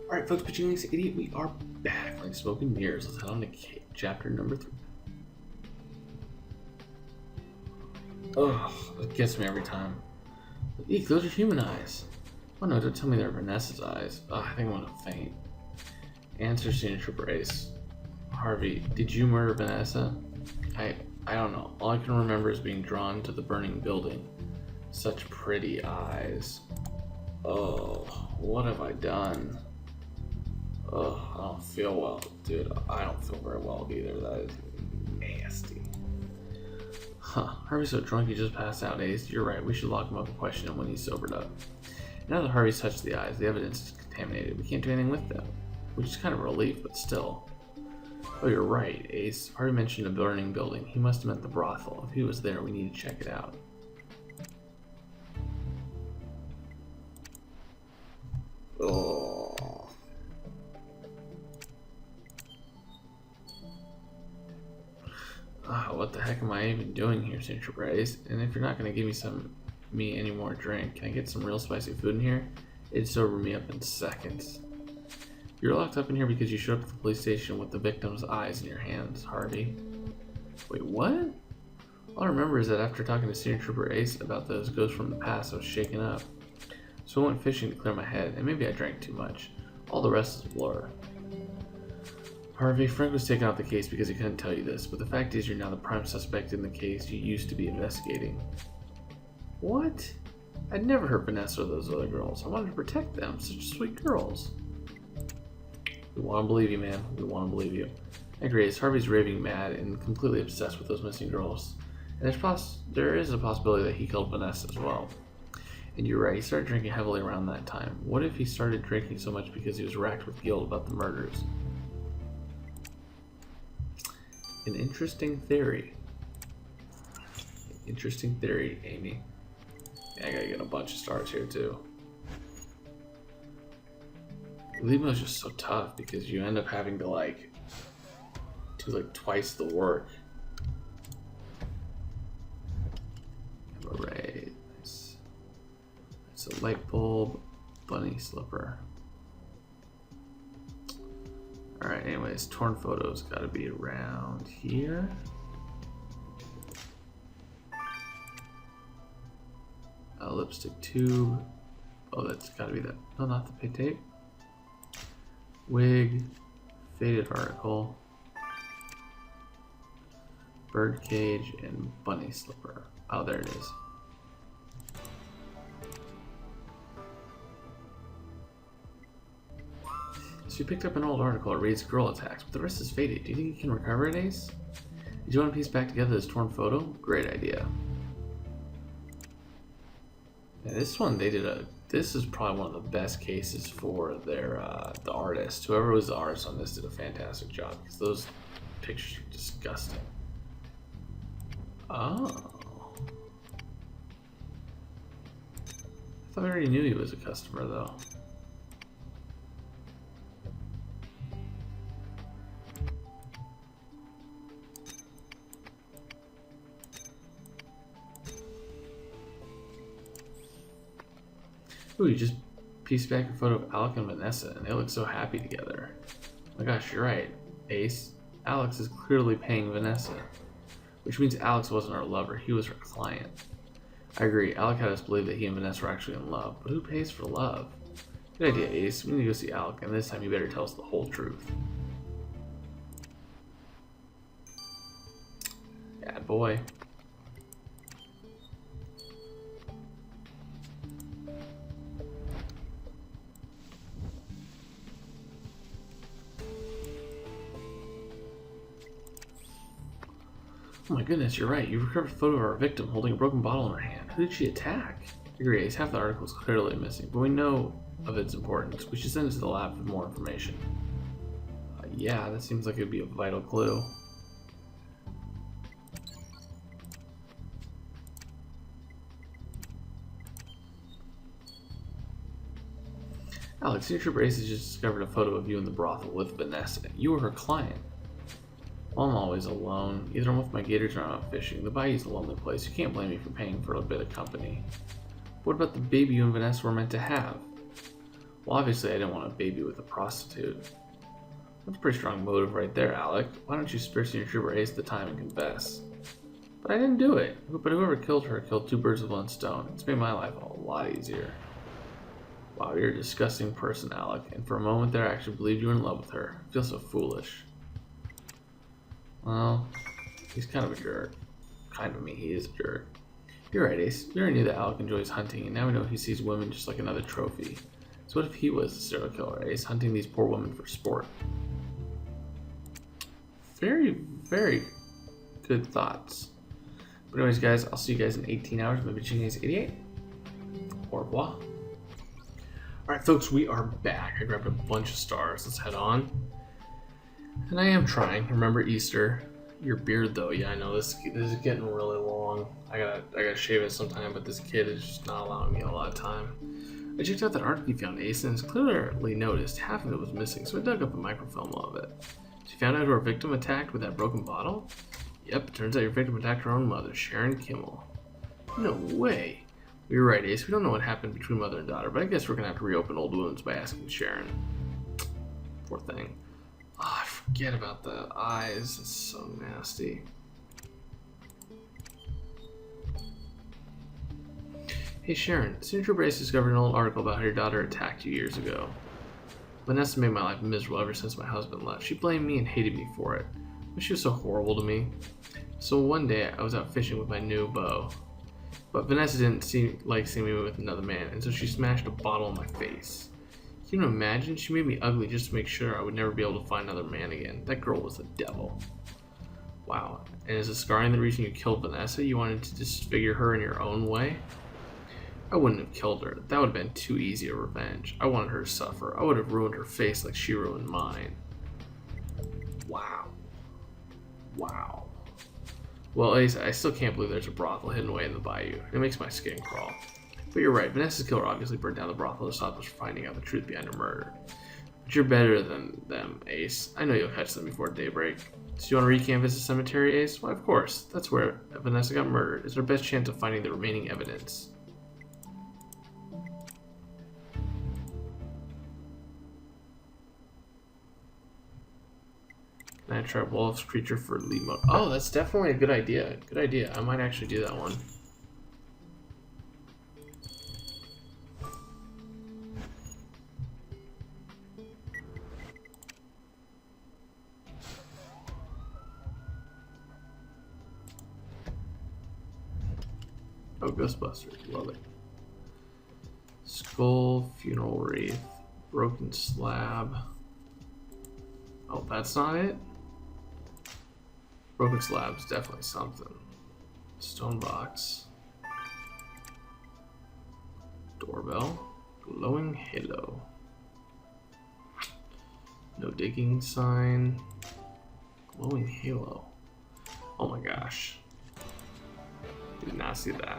Alright folks, pitching this idiot, we are back like smoke and mirrors. Let's head on to chapter number 3. Ugh, it gets me every time. Eek, those are human eyes. Oh no, don't tell me they're Vanessa's eyes. Ugh, I think I'm gonna faint. Answer signature brace. Harvey, did you murder Vanessa? I don't know. All I can remember is being drawn to the burning building. Such pretty eyes. Oh, what have I done? Ugh, I don't feel well. Dude, I don't feel very well either. That is nasty. Huh, Harvey's so drunk he just passed out, Ace. You're right, we should lock him up and question him when he's sobered up. Now that Harvey's touched the eyes, the evidence is contaminated. We can't do anything with them. Which is kind of a relief, but still. Oh, you're right, Ace. Harvey mentioned a burning building. He must have meant the brothel. If he was there, we need to check it out. Oh. What the heck am I even doing here, Signature Brace? And if you're not gonna give me any more drink, can I get some real spicy food in here? It'd sober me up in seconds. You're locked up in here because you showed up at the police station with the victim's eyes in your hands, Harvey. Wait, what? All I remember is that after talking to Senior Trooper Ace about those ghosts from the past, I was shaken up. So I went fishing to clear my head, and maybe I drank too much. All the rest is a blur. Harvey, Frank was taken off the case because he couldn't tell you this, but the fact is you're now the prime suspect in the case you used to be investigating. What? I'd never hurt Vanessa or those other girls. I wanted to protect them. Such sweet girls. We want to believe you, man. We want to believe you. I agree. Harvey's raving mad and completely obsessed with those missing girls. And there is a possibility that he killed Vanessa as well. And you're right, he started drinking heavily around that time. What if he started drinking so much because he was racked with guilt about the murders? An interesting theory. Interesting theory, Amy. Yeah, I gotta get a bunch of stars here too. Limo is just so tough because you end up having to do twice the work. Array. Nice. It's a light bulb, bunny slipper. Alright, anyways, torn photos gotta be around here. A lipstick tube. Oh, that's gotta be that. No, not the pay tape. Wig, faded article, bird cage, and bunny slipper. Oh, there it is. So you picked up an old article. It reads girl attacks, but the rest is faded. Do you think you can recover it, Ace? Did you want to piece back together this torn photo? Great idea. Yeah, this one this is probably one of the best cases for their the artist. Whoever was the artist on this did a fantastic job because those pictures are disgusting. Oh. I thought I already knew he was a customer though. Ooh, you just pieced back a photo of Alec and Vanessa, and they look so happy together. Oh my gosh, you're right, Ace. Alex is clearly paying Vanessa. Which means Alex wasn't her lover, he was her client. I agree, Alec had us believe that he and Vanessa were actually in love, but who pays for love? Good idea, Ace. We need to go see Alec, and this time you better tell us the whole truth. Yeah, boy. Oh my goodness, you're right. You recovered a photo of our victim holding a broken bottle in her hand. Who did she attack? I agree, Ace. Half the article is clearly missing, but we know of its importance. We should send it to the lab for more information. Yeah, that seems like it would be a vital clue. Alex, Signature Brace has just discovered a photo of you in the brothel with Vanessa. You were her client. Well, I'm always alone. Either I'm with my gators or I'm out fishing. The bayou's a lonely place. You can't blame me for paying for a bit of company. What about the baby you and Vanessa were meant to have? Well, obviously I didn't want a baby with a prostitute. That's a pretty strong motive right there, Alec. Why don't you spare Senior Trooper Ace the time and confess? But I didn't do it. But whoever killed her killed two birds with one stone. It's made my life a lot easier. Wow, you're a disgusting person, Alec. And for a moment there, I actually believed you were in love with her. I feel so foolish. Well, he's kind of a jerk. He is a jerk. You're right, Ace. We already knew that Alec enjoys hunting, and now we know he sees women just like another trophy. So what if he was a serial killer, Ace, hunting these poor women for sport? Very, very good thoughts. But anyways, guys, I'll see you guys in 18 hours. Maybe Genius 88. Au revoir. Alright, folks, we are back. I grabbed a bunch of stars. Let's head on. And I am trying. Remember Easter. Your beard, though. Yeah, I know this is getting really long. I gotta shave it sometime, but this kid is just not allowing me a lot of time. I checked out that article you found, Ace, and it's clearly noticed half of it was missing, so I dug up a microfilm of it. So you found out who our victim attacked with that broken bottle? Yep, turns out your victim attacked her own mother, Sharon Kimmel. No way. You're right, Ace. We don't know what happened between mother and daughter, but I guess we're gonna have to reopen old wounds by asking Sharon. Poor thing. Oh, I forget about the eyes. It's so nasty. Hey Sharon, Senior Trooper Ace discovered an old article about how your daughter attacked you years ago. Vanessa made my life miserable ever since my husband left. She blamed me and hated me for it. But she was so horrible to me. So one day I was out fishing with my new beau. But Vanessa didn't seem me with another man, and so she smashed a bottle in my face. Can you imagine? She made me ugly just to make sure I would never be able to find another man again. That girl was the devil. Wow. And is the scarring the reason you killed Vanessa? You wanted to disfigure her in your own way? I wouldn't have killed her. That would have been too easy a revenge. I wanted her to suffer. I would have ruined her face like she ruined mine. Wow. Wow. Well, Ace, I still can't believe there's a brothel hidden away in the bayou. It makes my skin crawl. But you're right, Vanessa's killer obviously burned down the brothel to stop us from finding out the truth behind her murder. But you're better than them, Ace. I know you'll catch them before daybreak. So you want to recanvass the cemetery, Ace? Why, of course. That's where Vanessa got murdered. It's our best chance of finding the remaining evidence. Can I try Wolf's creature for lead mode? Oh, that's definitely a good idea. Good idea. I might actually do that one. Oh, Ghostbusters. Love it. Skull, Funeral Wreath, Broken Slab. Oh, that's not it? Broken Slab's definitely something. Stone Box. Doorbell. Glowing Halo. No digging sign. Glowing Halo. Oh my gosh. Did not see that.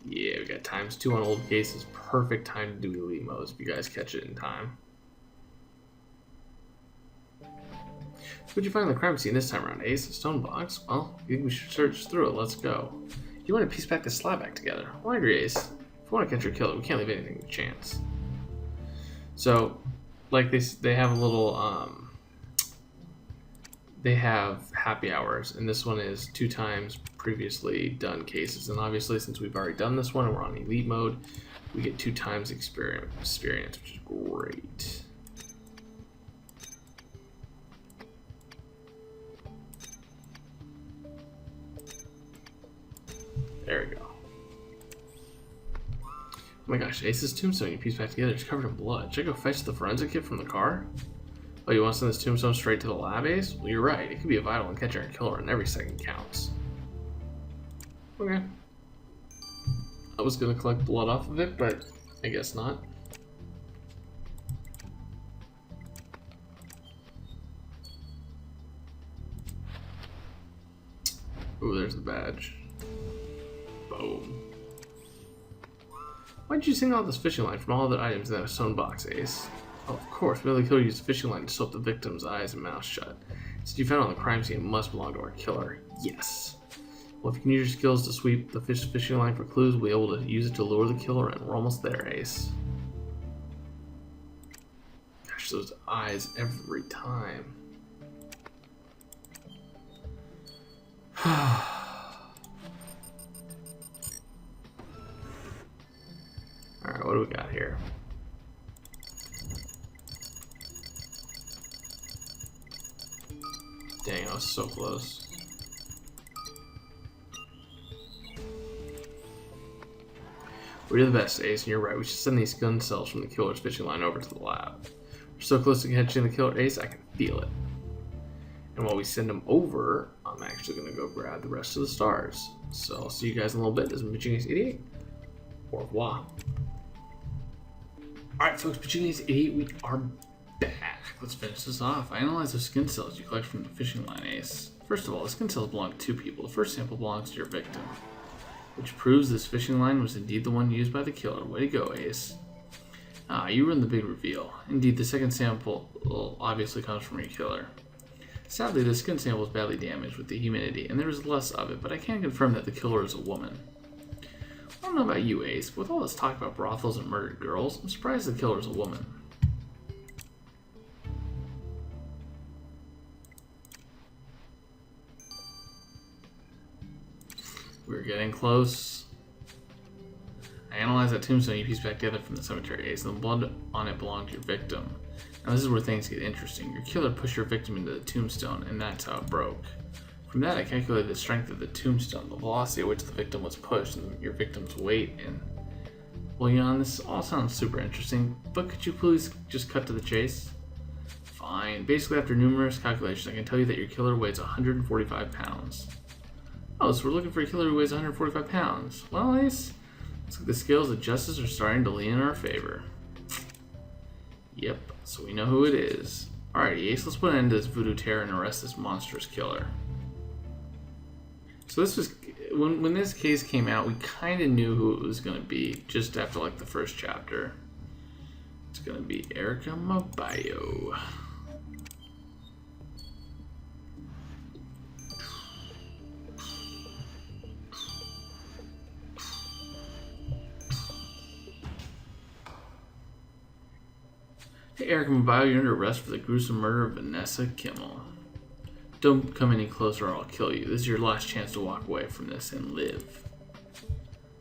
Yeah, we got ×2 on old cases. Perfect time to do elite modes if you guys catch it in time. What'd you find on the crime scene this time around, Ace? A stone box? Well, you think we should search through it. Let's go. You want to piece back the slab back together? Well, I agree, Ace. If we want to catch your killer, we can't leave anything to chance. So, like they have a little, they have happy hours, and this one is 2 times previously done cases. And obviously, since we've already done this one and we're on elite mode, we get 2 times experience, which is great. There we go. Oh my gosh, Ace's tombstone you piece back together is covered in blood. Should I go fetch the forensic kit from the car? Oh, you want to send this tombstone straight to the lab, Ace? Well, you're right. It could be a vital and catch and killer, and every second counts. Okay. I was gonna collect blood off of it, but I guess not. Ooh, there's the badge. Boom. Why did you sing all this fishing line from all the items in that stone box, Ace? Oh, of course, Billy Killer used a fishing line to sew up the victim's eyes and mouth shut. Since you found it on the crime scene, it must belong to our killer. Yes. Well, if you can use your skills to sweep the fishing line for clues, we'll be able to use it to lure the killer in. We're almost there, Ace. Gosh, those eyes every time. Alright, what do we got here? Dang, I was so close. We're the best, Ace, and you're right. We should send these gun cells from the killer's fishing line over to the lab. We're so close to catching the killer, Ace, I can feel it. And while we send them over, I'm actually going to go grab the rest of the stars. So I'll see you guys in a little bit. This is Pachini's 88. Au revoir. Alright, folks, Pachini's 88, we are back. Let's finish this off. I analyze the skin cells you collect from the fishing line, Ace. First of all, the skin cells belong to two people. The first sample belongs to your victim, which proves this fishing line was indeed the one used by the killer. Way to go, Ace. Ah, you ruined the big reveal. Indeed, the second sample obviously comes from your killer. Sadly, the skin sample is badly damaged with the humidity, and there is less of it, but I can confirm that the killer is a woman. I don't know about you, Ace, but with all this talk about brothels and murdered girls, I'm surprised the killer is a woman. We're getting close. I analyzed that tombstone you pieced back together from the cemetery, Ace, and the blood on it belonged to your victim. Now this is where things get interesting. Your killer pushed your victim into the tombstone, and that's how it broke. From that, I calculated the strength of the tombstone, the velocity at which the victim was pushed, and your victim's weight, and... Well, Jan, this all sounds super interesting, but could you please just cut to the chase? Fine. Basically, after numerous calculations, I can tell you that your killer weighs 145 pounds. Oh, so we're looking for a killer who weighs 145 pounds. Well, Ace, looks like the scales of justice are starting to lean in our favor. Yep, so we know who it is. Alrighty, Ace, let's put an end to this voodoo terror and arrest this monstrous killer. So this was, when this case came out, we kind of knew who it was going to be, just after like the first chapter. It's going to be Erica Mabayo. Hey, Erica Mabayo, you're under arrest for the gruesome murder of Vanessa Kimmel. Don't come any closer or I'll kill you. This is your last chance to walk away from this and live.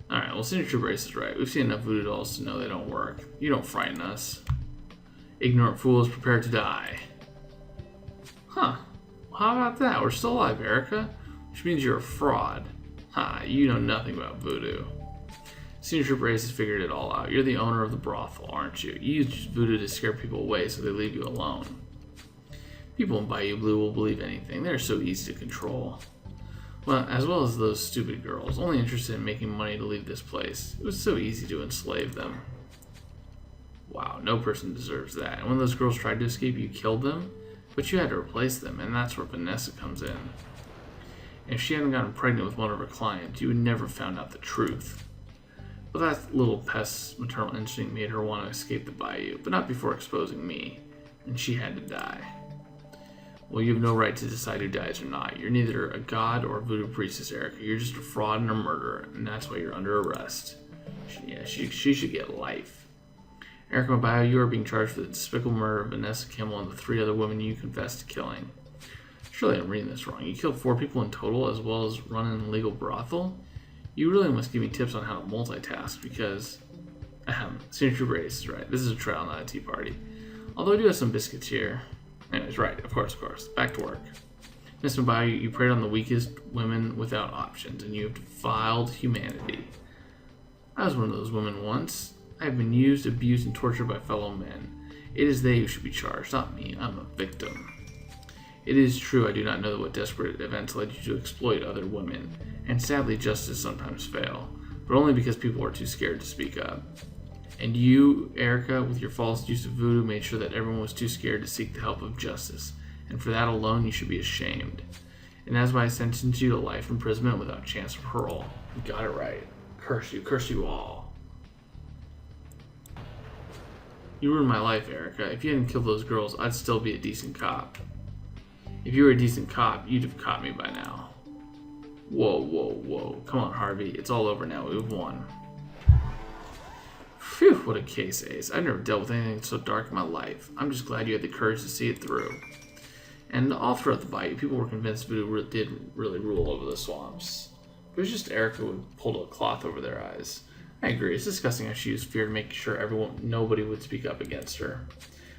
Alright, well, Signature Brace is right. We've seen enough voodoo dolls to know they don't work. You don't frighten us. Ignorant fools, prepare to die. Huh. Well, how about that? We're still alive, Erica. Which means you're a fraud. Ha, you know nothing about voodoo. Signature Brace has figured it all out. You're the owner of the brothel, aren't you? You use voodoo to scare people away so they leave you alone. People in Bayou Blue will believe anything. They're so easy to control. Well, as well as those stupid girls, only interested in making money to leave this place. It was so easy to enslave them. Wow, no person deserves that. And when those girls tried to escape, you killed them? But you had to replace them, and that's where Vanessa comes in. If she hadn't gotten pregnant with one of her clients, you would never have found out the truth. But that little pest's maternal instinct made her want to escape the bayou, but not before exposing me, and she had to die. Well, you have no right to decide who dies or not. You're neither a god or a voodoo priestess, Erica. You're just a fraud and a murderer, and that's why you're under arrest. She should get life. Erica Mabayo, you are being charged for the despicable murder of Vanessa Kimmel and the 3 other women you confessed to killing. Surely I'm reading this wrong. You killed 4 people in total, as well as run an illegal brothel? You really must give me tips on how to multitask, because... Signature Brace is right. This is a trial, not a tea party. Although I do have some biscuits here. Anyways, right, of course. Back to work. Miss Mabayo, you preyed on the weakest women without options, and you have defiled humanity. I was one of those women once. I have been used, abused, and tortured by fellow men. It is they who should be charged, not me. I'm a victim. It is true I do not know what desperate events led you to exploit other women, and sadly justice sometimes fail, but only because people are too scared to speak up. And you, Erica, with your false use of voodoo, made sure that everyone was too scared to seek the help of justice, and for that alone you should be ashamed. And that's why I sentenced you to life imprisonment without chance of parole. You got it right. Curse you all. You ruined my life, Erica. If you hadn't killed those girls, I'd still be a decent cop. If you were a decent cop, you'd have caught me by now. Whoa, whoa, whoa. Come on, Harvey. It's all over now. We've won. Phew, what a case, Ace. I've never dealt with anything so dark in my life. I'm just glad you had the courage to see it through. And all throughout the bayou, people were convinced Voodoo did really rule over the swamps. It was just Erica who pulled a cloth over their eyes. I agree, it's disgusting how she used fear to make sure nobody would speak up against her.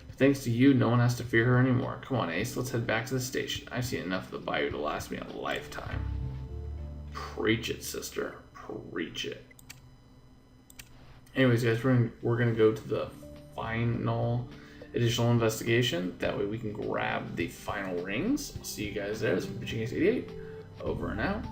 But thanks to you, no one has to fear her anymore. Come on, Ace, let's head back to the station. I've seen enough of the bayou to last me a lifetime. Preach it, sister. Preach it. Anyways, guys, we're gonna go to the final additional investigation. That way we can grab the final rings. I'll see you guys there. This is Bitching Ace 88. Over and out.